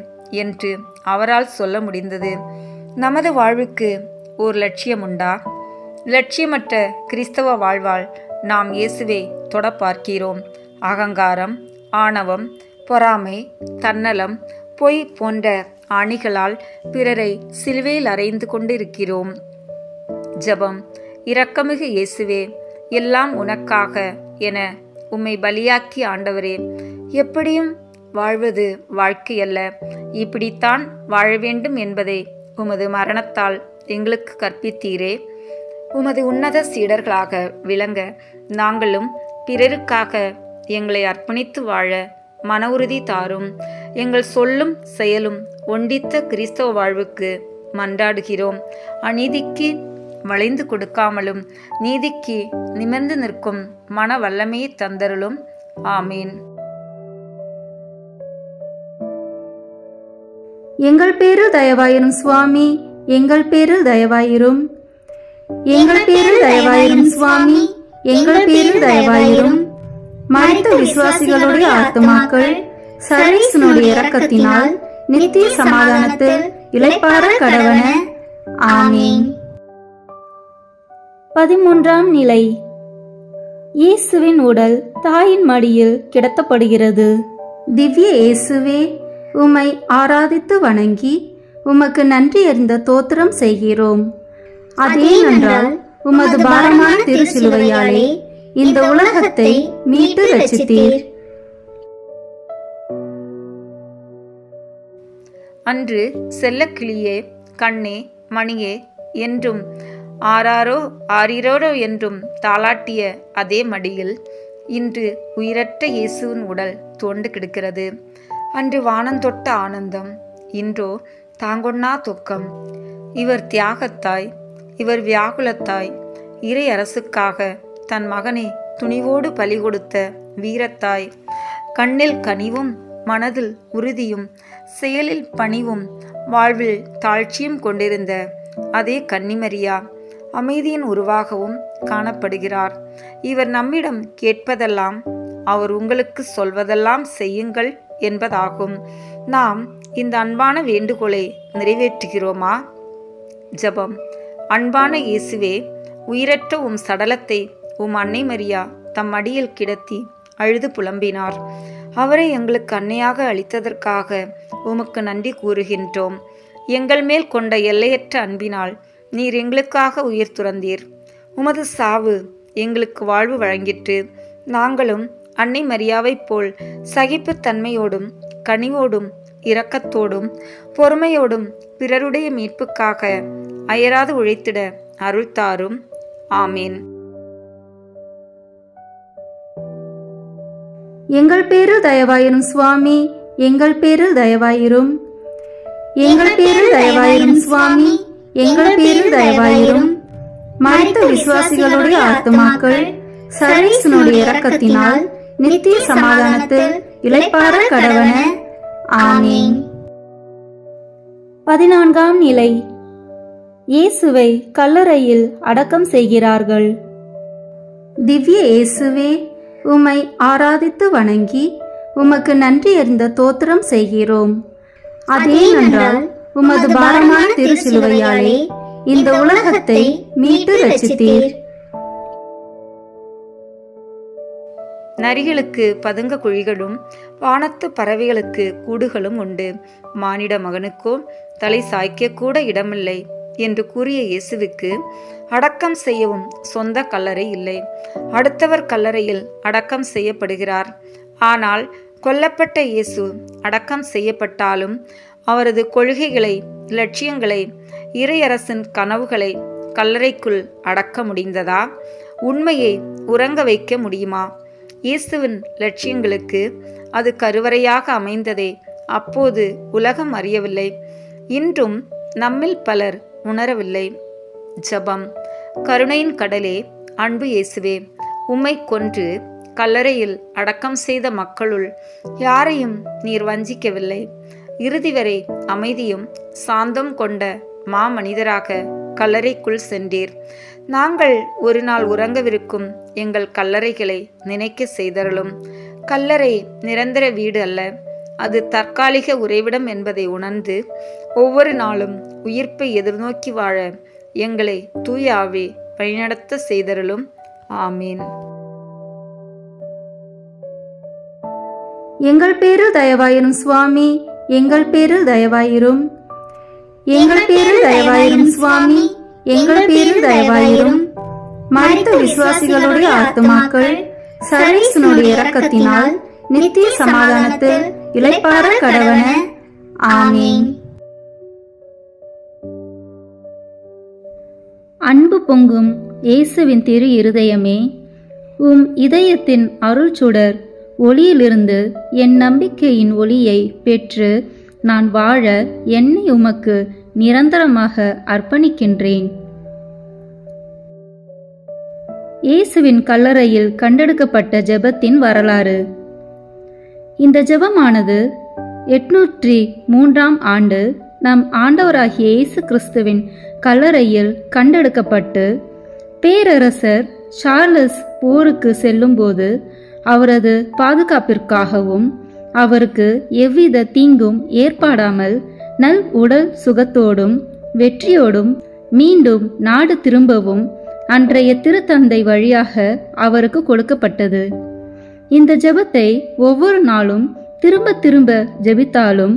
என்று அவரால் சொல்ல முடிந்தது. நமது வாழ்வுக்கு ஒரு லட்சியம் உண்டா? லட்சியமற்ற கிறிஸ்தவ வாழ்வால் நாம் இயேசுவை தொட பார்க்கிறோம். அகங்காரம், ஆணவம், பொறாமை, தன்னலம், பொய் போன்ற ஆணிகளால் பிறரை சிலுவையில் அறைந்து கொண்டிருக்கிறோம். ஜெபம். இரக்கமிகு இயேசுவே, எல்லாம் உனக்காக என உம்மை பலியாக்கி ஆண்டவரே, எப்படியும் வாழ்வது வாழ்க்கையல்ல, இப்படித்தான் வாழ வேண்டும் என்பதை உமது மரணத்தால் எங்களுக்கு கற்பித்தீரே. உமது உன்னத சீடர்களாக விளங்க நாங்களும் பிறருக்காக எங்களை அர்ப்பணித்து வாழ மன உறுதி தாரும். எங்கள் சொல்லும் செயலும் ஒண்டித்த கிறிஸ்தவ வாழ்வுக்கு மன்றாடுகிறோம். அநீதிக்கு வளைந்து கொடுக்காமலும் நீதிக்கு நிமிர்ந்து நிற்கும் மன வல்லமையை தந்தருளும். ஆமீன். எங்கள் பேரில் தயவாயிரும் சுவாமி, எங்கள் பேரில் தயவாயிரும். எங்கள் பேரில் தயவாயிரும் சுவாமி, எங்கள் பேரில் தயவாயிரும். மரித்த விசுவாசிகளுடைய ஆத்துமாக்கள் சர்வேசனுடைய இரக்கத்தினால் நித்திய சமாதானத்தில் இளைப்பாற கடவன. ஆமீன். 13ஆம் நிலை. இயேசுவின் உடல் தாயின் மடியில் கிடத்தப்படுகிறது. திவ்ய இயேசுவே, உம்மை ஆராதித்து வணங்கி உமக்கு நன்றி அறிந்த தோத்திரம் செய்கிறோம். அதேனென்றால் உமது பாரமான திருச்சிலுவையாலே இந்த உலகத்தை மீட்டு ரட்சித்தீர். அன்று செல்லக்கிளியே, கண்ணே, மணியே என்றும் ஆராரோ ஆரிரோரோ என்றும் தாளாட்டிய அதே மடியில் இன்று உயிரற்ற இயேசுவின் உடல் தோண்டு கிடக்கிறது. அன்று வானந்தொட்ட ஆனந்தம், இன்றோ தாங்கொண்ணா துக்கம். இவர் தியாகத்தாய், இவர் வியாகுலத்தாய், இறை அரசுக்காக தன் மகனை துணிவோடு பலி கொடுத்த வீரத்தாய், கண்ணில் கனிவும் மனதில் உறுதியும் செயலில் பணிவும் வாழ்வில் தாழ்ச்சியும் கொண்டிருந்த அதே கன்னிமரியா, அமைதியின் உருவாகவும் காணப்படுகிறார். இவர் நம்மிடம் கேட்பதெல்லாம் அவர் உங்களுக்கு சொல்வதெல்லாம் செய்யுங்கள் என்பதாகும். நாம் இந்த அன்பான வேண்டுகோளை நிறைவேற்றுகிறோமா? ஜெபம். அன்பான இயேசுவே, உயிரற்ற உம் சடலத்தை உம் அன்னை மரியா தம் மடியில் கிடத்தி அழுது புலம்பினார். அவரை எங்களுக்கு அன்னையாக அளித்ததற்காக உமக்கு நன்றி கூறுகின்றோம். எங்கள் மேல் கொண்ட எல்லையற்ற அன்பினால் நீர் எங்களுக்காக உயிர் துறந்தீர். உமது சாவு எங்களுக்கு வாழ்வு வழங்கிற்று. நாங்களும் அன்னை மரியாவைப் போல் சகிப்புத்தன்மையோடும் கனிவோடும் இரக்கத்தோடும் பொறுமையோடும் பிறருடைய மீட்புக்காக அயராது உழைத்திட அருள் தாரும். ஆமீன். எங்கள் பேரில் தயவாயிரும் சுவாமி, எங்கள் பேரில் தயவாயிரும். எங்கள் பேரில் தயவாயிரும் சுவாமி, எங்கள் பேரில் தயவாயிரும். மரித்த விசுவாசிகளுடைய ஆத்துமாக்கள் சர்வேசனுடைய இரக்கத்தினால் நித்திய சமாதானத்தில் இளைப்பாற கடவன. ஆமீன். 14ஆம் நிலை. இயேசுவை கல்லறையில் அடக்கம் செய்கிறார்கள். திவ்ய இயேசுவே, உம்மை ஆராதித்து வணங்கி உமக்கு நன்றி அறிந்த தோத்திரம் செய்கிறோம். அதேனென்றால் உமது பாரமான திருச்சிலுவையாலே இந்த உலகத்தை மீட்டு ரட்சித்தீர். நரிகளுக்கு பதுங்க குழிகளும் வானத்து பறவைகளுக்கு கூடுகளும் உண்டு, மானிட மகனுக்கோ தலை சாய்க்க கூட இடமில்லை என்று கூறிய இயேசுவுக்கு அடக்கம் செய்யவும் சொந்த கல்லறை இல்லை. அடுத்தவர் கல்லறையில் அடக்கம் செய்யப்படுகிறார். ஆனால் கொல்லப்பட்ட இயேசு அடக்கம் செய்யப்பட்டாலும் அவரது கொள்கைகளை, லட்சியங்களை, இறையரசின் கனவுகளை கல்லறைக்குள் அடக்க முடிந்ததா? உண்மையை உறங்க வைக்க முடியுமா? இயேசுவின் லட்சியங்களுக்கு அது கருவறையாக அமைந்ததே அப்போது உலகம் அறியவில்லை. இன்றும் நம்மில் பலர் உணரவில்லை. ஜெபம். கருணையின் கடலே, அன்பு இயேசுவே, உம்மை கொன்று கல்லறையில் அடக்கம் செய்த மக்களுள் யாரையும் நீர் வஞ்சிக்கவில்லை. இறுதி வரை அமைதியும் சாந்தம் கொண்ட மாமனிதராக கல்லறைக்குள் சென்றீர். நாங்கள் ஒரு நாள் உறங்கவிருக்கும் எங்கள் கல்லறைகளை நினைக்க செய்தருளும். கல்லறை நிரந்தர வீடு அல்ல, அது தற்காலிக உறைவிடம் என்பதை உணர்ந்து ஒவ்வொரு நாளும் உயிர்ப்பை எதிர்நோக்கி வாழ எங்களை தூய ஆவி வழிநடத்த செய்தருளும். ஆமீன். எங்கள் பேரில் தயவாயிரும் சுவாமி, எங்கள் பேரில் தயவாயிரும். எங்கள் பேரில் தயவாயிரும் சுவாமி, எங்கள் பேரில் தயவாயிரும். மரித்த விசுவாசிகளுடைய ஆத்துமாக்கள் சர்வேசனுடைய இரக்கத்தினால் நித்திய சமாதானத்தில் இளைப்பாற கடவன. ஆமீன். அன்பு பொங்கும் இயேசுவின் திரு இருதயமே, உம் இதயத்தின் அருள் சுடர் ஒளியிலிருந்து என் நம்பிக்கையின் ஒளியை பெற்று நான் வாழ என்னை உமக்கு நிரந்தரமாக அர்ப்பணிக்கின்றேன். இயேசுவின் கல்லறையில் கண்டெடுக்கப்பட்ட ஜெபத்தின் வரலாறு. இந்த ஜெபமானது 803ஆம் ஆண்டு நம் ஆண்டவராகிய இயேசு கிறிஸ்துவின் கல்லறையில் கண்டெடுக்கப்பட்டு பேரரசர் சார்லஸ் போருக்கு செல்லும்போது அவரது பாதுகாப்பிற்காகவும் அவருக்கு எவ்வித தீங்கும் ஏற்படாமல் நல் உடல் சுகத்தோடும் வெற்றியோடும் மீண்டும் நாடு திரும்பவும் அன்றைய திருத்தந்தை வழியாக அவருக்கு கொடுக்கப்பட்டது. இந்த ஜெபத்தை ஒவ்வொரு நாளும் திரும்ப திரும்ப ஜெபித்தாலும்,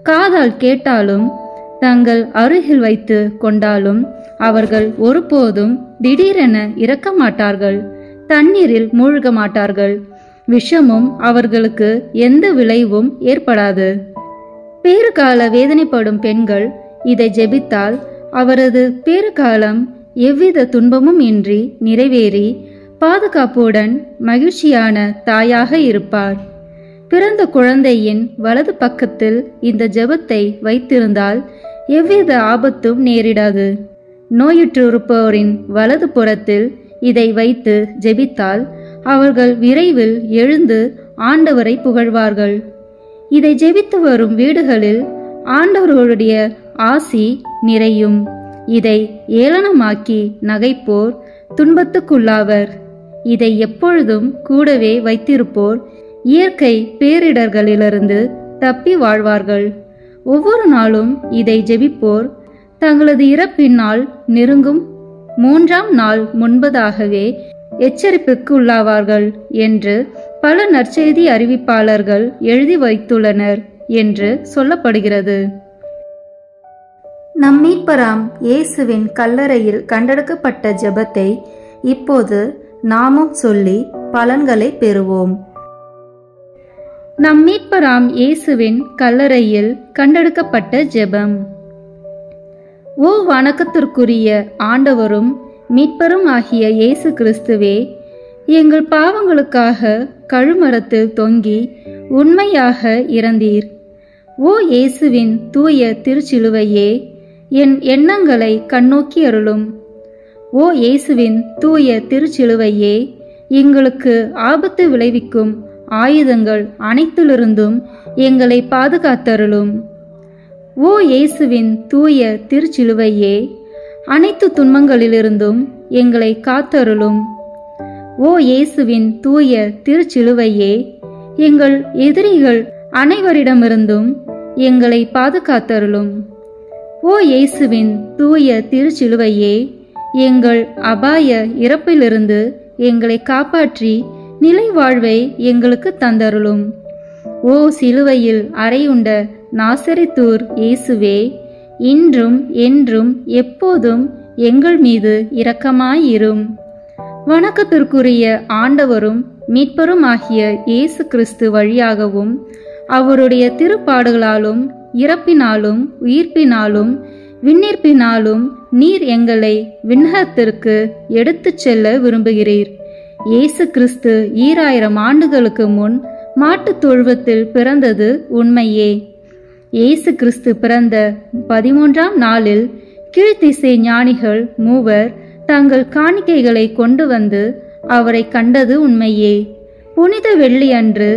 காதால் கேட்டாலும், தங்கள் அருகில் வைத்து கொண்டாலும் அவர்கள் ஒருபோதும் திடீரென இறக்க மாட்டார்கள், தண்ணீரில் மூழ்க மாட்டார்கள், விஷமும் அவர்களுக்கு எந்த விளைவும் ஏற்படாது. பேறுகால வேதனைப்படும் பெண்கள் இதை ஜெபித்தால் அவரது பேறுகாலம் எவ்வித துன்பமும் இன்றி நிறைவேறி பாதுகாப்புடன் மகிழ்ச்சியான தாயாக இருப்பார். பிறந்த குழந்தையின் வலது பக்கத்தில் இந்த ஜெபத்தை வைத்திருந்தால் எவ்வித ஆபத்தும் நேரிடாது. நோயுற்றிருப்போரின் வலது புறத்தில் இதை வைத்து ஜெபித்தால் அவர்கள் விரைவில் எழுந்து ஆண்டவரை புகழ்வார்கள். இதை ஜெபித்து வரும் வீடுகளில் ஆண்டவர்களுடைய ஆசி நிறையும். இதை ஏளனமாக்கி நகைப்போர் துன்பத்துக்குள்ளாவர். இதை எப்பொழுதும் கூடவே வைத்திருப்போர் இயற்கை பேரிடர்களிலிருந்து தப்பி வாழ்வார்கள். ஒவ்வொரு நாளும் இதை ஜெபிப்போர் தங்களது இறப்பினால் நெருங்கும் 3ஆம் நாள் முன்பதாகவே எச்சரிப்புக்கு உள்ளாவார்கள் என்று பல நற்செய்தி அறிவிப்பாளர்கள் எழுதி வைத்துள்ளனர் என்று சொல்லப்படுகிறது. நம் மீட்பராம் இயேசுவின் கல்லறையில் கண்டெடுக்கப்பட்ட ஜெபத்தை இப்போது நாமும் சொல்லி பலன்களை பெறுவோம். நம் மீட்பராம் இயேசுவின் கல்லறையில் கண்டெடுக்கப்பட்ட ஜெபம். ஓ வணக்கத்திற்குரிய ஆண்டவரும் மீட்பரும் ஆகிய இயேசு கிறிஸ்துவே, எங்கள் பாவங்களுக்காக கழுமரத்தில் தொங்கி உண்மையாக இறந்தீர். ஓ இயேசுவின் தூய திருச்சிலுவையே, என் எண்ணங்களை கண்ணோக்கி அருளும். ஓ இயேசுவின் தூய திருச்சிலுவையே, எங்களுக்கு ஆபத்து விளைவிக்கும் ஆயுதங்கள் அனைத்திலிருந்தும் எங்களை பாதுகாத்தருளும். ஓ இயேசுவின் தூய திருச்சிலுவையே, அனைத்து துன்பங்களிலிருந்தும் எங்களை காத்தருளும். ஓ இயேசுவின் தூய திருச்சிலுவையே, எங்கள் எதிரிகள் அனைவரிடமிருந்தும் எங்களை பாதுகாத்தருளும். ஓ இயேசுவின் தூய திருச்சிலுவையே, எங்கள் அபாய இறப்பிலிருந்து எங்களை காப்பாற்றி நிலை வாழ்வை எங்களுக்கு தந்தருளும். ஓ சிலுவையில் அறையுண்ட நாசரித்தூர் இயேசுவே, இன்றும் என்றும் எப்போதும் எங்கள் மீது இரக்கமாயிரும். வணக்கத்திற்குரிய ஆண்டவரும் மீட்பரும் ஆகிய இயேசு கிறிஸ்து வழியாகவும் அவருடைய திருப்பாடுகளாலும் இறப்பினாலும் உயிர்ப்பினாலும் விண்ணேற்பினாலும் நீர் எங்களை விண்ணகத்திற்கு எடுத்துச் செல்ல விரும்புகிறீர். இயேசு கிறிஸ்து 2000 ஆண்டுகளுக்கு முன் மாட்டுத் தொழுவத்தில் பிறந்தது உண்மையே. இயேசு கிறிஸ்து பிறந்த 13ஆம் நாளில் கீழ்த்திசை ஞானிகள் 3 தங்கள் காணிக்கைகளை கொண்டு வந்து அவரை கண்டது உண்மையே. புனித வெள்ளி அன்று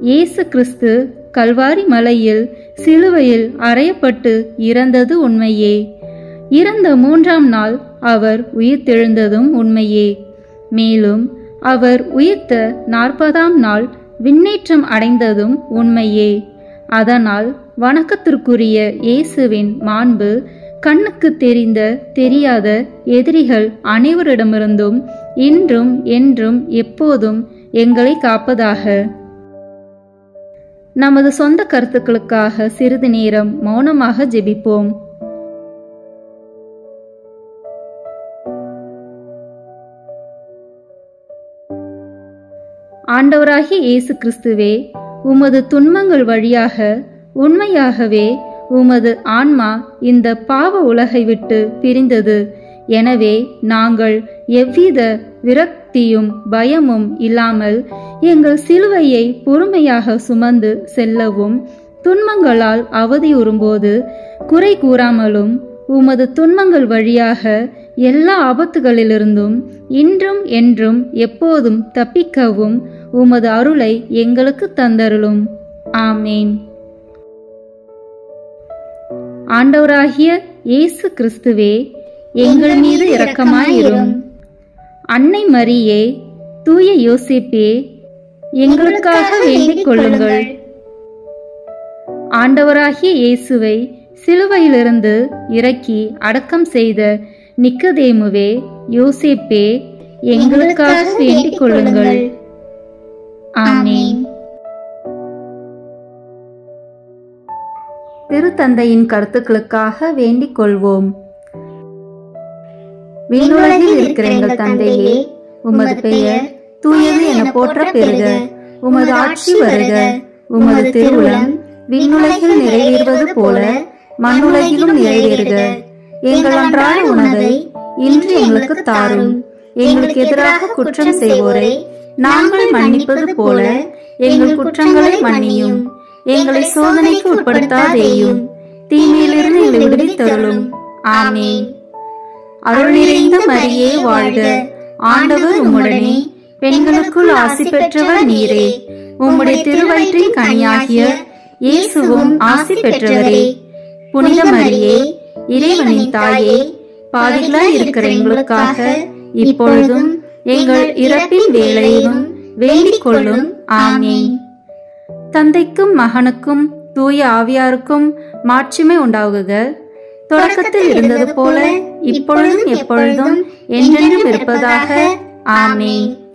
இயேசு கிறிஸ்து கல்வாரி மலையில் சிலுவையில் அறையப்பட்டு இறந்தது உண்மையே. இறந்த 3ஆம் நாள் அவர் உயிர்த்தெழுந்ததும் உண்மையே. மேலும் அவர் உயிர்த்த 40ஆம் நாள் விண்ணேற்றம் அடைந்ததும் உண்மையே. அதனால் வணக்கத்திற்குரிய இயேசுவின் மாண்பு கண்ணுக்கு தெரிந்த தெரியாத எதிரிகள் அனைவரிடமிருந்தும் இன்றும் என்றும் எப்போதும் எங்களை காப்பதாக. நமது சொந்த கருத்துக்களுக்காக சிறிது நேரம் மௌனமாக ஜெபிப்போம். ஆண்டவராகிய இயேசு கிறிஸ்துவே, உமது துன்பங்கள் வழியாக உண்மையாகவே உமது ஆன்மா இந்த பாவ உலகை விட்டு பிரிந்தது. எனவே நாங்கள் எவ்வித விரக்தியும் பயமும் இல்லாமல் எங்கள் சிலுவையை பொறுமையாக சுமந்து செல்லவும், துன்பங்களால் அவதியுறும்போது குறை கூறாமலும் உமது துன்பங்கள் வழியாக எல்லா ஆபத்துகளிலிருந்தும் இன்றும் என்றும் எப்போதும் தப்பிக்கவும் உமது அருளை எங்களுக்கு தந்தருளும். ஆமேன். ஆண்டவராகிய இயேசு கிறிஸ்துவே, எங்கள் மீது இரக்கமாயிரும். அன்னை மரியே, தூய யோசேப்பே, எங்களுக்காக வேண்டிக் கொள்ளுங்கள். ஆண்டவராகிய இயேசுவை சிலுவையிலிருந்து இறக்கி அடக்கம் செய்த நிக்கதேமுவே, யோசேப்பே, எங்களுக்காக வேண்டிக் கொள்ளுங்கள். ஆமேன். திருத்தந்தையின் கருத்துக்களுக்காக வேண்டிக் கொள்வோம். விண்ணுலகில் இருக்கிற எங்கள் தந்தையே, உமது பெயர் தூயது என போற்ற பெறுக. உமது ஆட்சி வருக. உமது திருவுளம் விண்ணுலகில் நிறைவேறுவது போல மண்ணுலகிலும் நிறைவேறுக. எங்கள் அன்றாட உணவை இன்று எங்களுக்கு தாரும். எங்களுக்கு எதிராக குற்றம் செய்வோரை நாங்கள் மன்னிப்பது போல எங்கள் குற்றங்களை மன்னியும். எங்களை சோதனைக்கு உட்படுத்தாதேயும், தீமையிலிருந்து எங்களை விடுவித்தருளும். ஆமேன். அருள் நிறைந்த மரியே வாழ்க. ஆண்டவர் உம்முடனே, பெண்களுக்குள் ஆசி பெற்றவர் நீரே. உம்முடைய திருவயிற்றின் கனியாகிய இயேசுவும் ஆசி பெற்றவரே. புனித மரியே, இறைவனின் தாயே, பாவிகளாய் இருக்கிற எங்களுக்காக இப்பொழுதும் எங்கள் இறப்பின் வேளையிலும் வேண்டிக் கொள்ளும். ஆமென். தந்தைக்கும் மகனுக்கும் தூய ஆவியாருக்கும் மாட்சிமை உண்டாகுக. தொடக்கத்தில் இருந்தது போல இப்பொழுதும் எப்பொழுதும் என்றென்றும் இருப்பதாக. ஆமென்.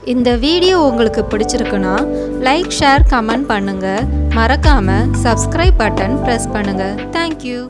இந்த வீடியோ உங்களுக்கு பிடிச்சிருக்குன்னா லைக், ஷேர், கமெண்ட் பண்ணுங்க. மறக்காம சப்ஸ்கிரைப் பட்டன் பிரஸ் பண்ணுங்க. தேங்க்யூ.